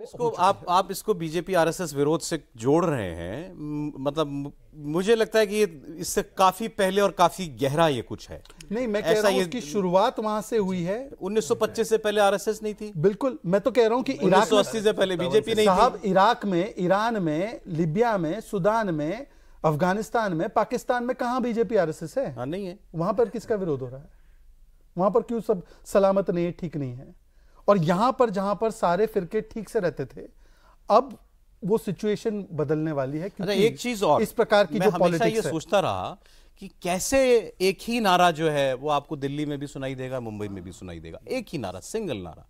इसको आप इसको बीजेपी आरएसएस विरोध से जोड़ रहे हैं। मतलब मुझे लगता है कि इससे काफी पहले और काफी गहरा ये कुछ है। नहीं, मैं कह रहा हूं उसकी शुरुआत वहां से हुई है। 1925 से पहले आरएसएस नहीं थी। बिल्कुल, मैं तो कह रहा हूं कि 1980 से पहले बीजेपी नहीं थी। साहब, इराक में, ईरान में, लिबिया में, सूडान में, अफगानिस्तान में, पाकिस्तान में कहां बीजेपी आरएसएस है? हाँ, नहीं है। वहां पर किसका विरोध हो रहा है? वहां पर क्यों सब सलामत नहीं है, ठीक नहीं है? और यहां पर जहां पर सारे फिरके ठीक से रहते थे, अब वो सिचुएशन बदलने वाली है। क्योंकि एक चीज और, इस प्रकार की जो पॉलिटिक्स है, ये सोचता रहा कि कैसे एक ही नारा जो है वो आपको दिल्ली में भी सुनाई देगा, मुंबई में भी सुनाई देगा। एक ही नारा, सिंगल नारा,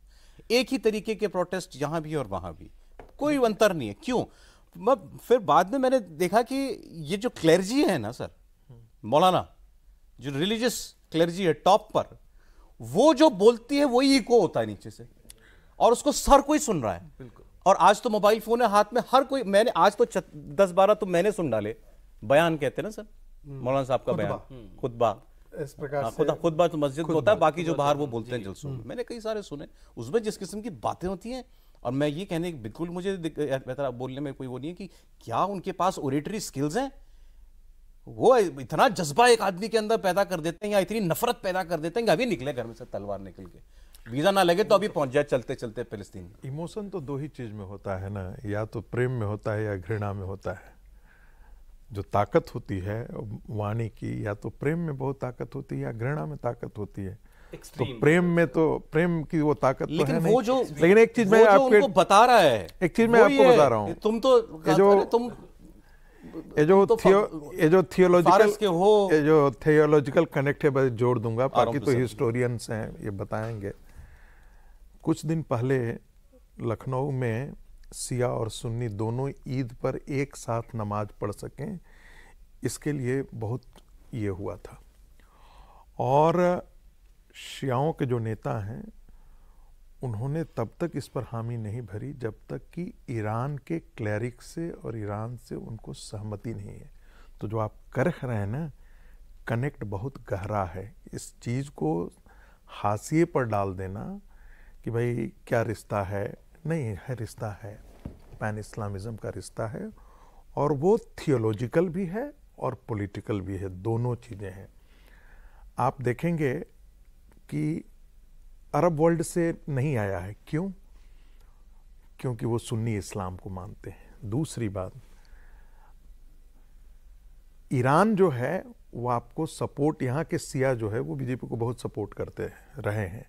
एक ही तरीके के प्रोटेस्ट यहां भी और वहां भी, कोई अंतर नहीं है। क्यों? फिर बाद में मैंने देखा कि ये जो क्लेर्जी है ना सर, मौलाना, जो रिलीजियस क्लेर्जी है टॉप पर, वो जो बोलती है वही इको होता है नीचे से, और उसको हर कोई सुन रहा है। और आज तो मोबाइल फोन है हाथ में, हर कोई, मैंने आज तो 10-12 तो मैंने सुन डाले। बयान कहते हैं ना सर, मौलाना साहब का बयान, खुतबा, इस प्रकार खुतबा तो मस्जिद में होता है, बाकी जो बाहर वो बोलते हैं जलसों में, मैंने कई सारे सुने। उसमें जिस किस्म की बातें होती हैं, और मैं ये कहने बिल्कुल मुझे बेहतर बोलने में कोई वो नहीं है कि क्या उनके पास ओरेटरी स्किल्स हैं, वो इतना जज्बा एक आदमी के अंदर पैदा कर देते हैं, या इतनी नफरत पैदा कर देते हैं कि अभी निकले घर में से तलवार निकल के, वीजा ना लगे तो अभी पहुंच जाए चलते चलते फिलिस्तीन। इमोशन तो दो ही चीज में होता है ना, या तो प्रेम में होता है या घृणा में होता है। जो ताकत होती है वाणी की, या तो प्रेम में बहुत ताकत होती है या घृणा में ताकत होती है। तो प्रेम में तो प्रेम की वो ताकत तो है नहीं। लेकिन एक चीज मैं आपको बता रहा है, एक चीज मैं आपको बता रहा हूँ, तुम तो ये जो थियोलॉजिकल कनेक्ट है, बस जोड़ दूंगा, बाकी तो हिस्टोरियंस हैं, ये बताएंगे। कुछ दिन पहले लखनऊ में सिया और सुन्नी दोनों ईद पर एक साथ नमाज पढ़ सकें, इसके लिए बहुत ये हुआ था। और शियाओं के जो नेता हैं, उन्होंने तब तक इस पर हामी नहीं भरी जब तक कि ईरान के क्लैरिक से और ईरान से उनको सहमति नहीं है। तो जो आप कर रहे हैं ना, कनेक्ट बहुत गहरा है। इस चीज़ को हाशिए पर डाल देना कि भाई क्या रिश्ता है, नहीं है, रिश्ता है, पैन इस्लामिज़म का रिश्ता है, और वो थियोलॉजिकल भी है और पॉलिटिकल भी है, दोनों चीज़ें हैं। आप देखेंगे कि अरब वर्ल्ड से नहीं आया है। क्यों? क्योंकि वो सुन्नी इस्लाम को मानते हैं। दूसरी बात, ईरान जो है वो आपको सपोर्ट, यहाँ के सिया जो है वो बीजेपी को बहुत सपोर्ट करते रहे हैं।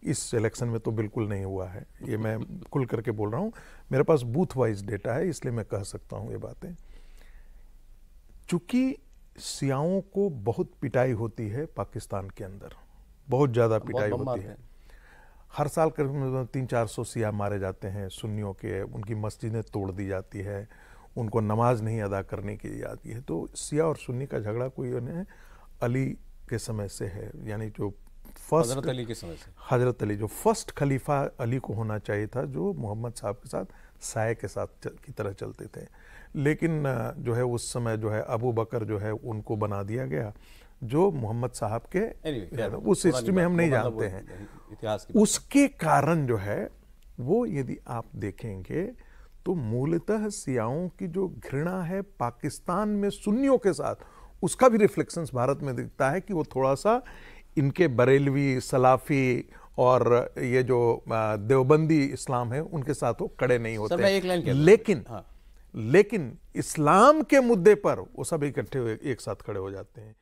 इस इलेक्शन में तो बिल्कुल नहीं हुआ है, ये मैं खुल करके बोल रहा हूँ। मेरे पास बूथ वाइज डेटा है, इसलिए मैं कह सकता हूँ ये बातें। चूंकि सियाओं को बहुत पिटाई होती है पाकिस्तान के अंदर, बहुत ज़्यादा पिटाई होती है। हर साल करीब 300-400 सिया मारे जाते हैं सुन्नियों के, उनकी मस्जिदें तोड़ दी जाती है, उनको नमाज नहीं अदा करने की जाती है। तो सिया और सुन्नी का झगड़ा कोई उन्हें अली के समय से है, यानी जो फर्स्ट हजरत अली के समय से, हजरत अली जो फर्स्ट खलीफा अली को होना चाहिए था, जो मोहम्मद साहब के साथ साय के साथ की तरह चलते थे। लेकिन जो है उस समय जो है अबू बकर जो है उनको बना दिया गया, जो मोहम्मद साहब के उस हिस्ट्री में हम नहीं जानते हैं इतिहास की। उसके कारण जो है वो, यदि आप देखेंगे तो मूलतः सियाओं की जो घृणा है पाकिस्तान में सुन्नियों के साथ, उसका भी रिफ्लेक्शंस भारत में दिखता है कि वो थोड़ा सा इनके बरेलवी, सलाफी और ये जो देवबंदी इस्लाम है उनके साथ वो कड़े नहीं होते। लेकिन इस्लाम के मुद्दे पर वो सब इकट्ठे एक साथ खड़े हो जाते हैं।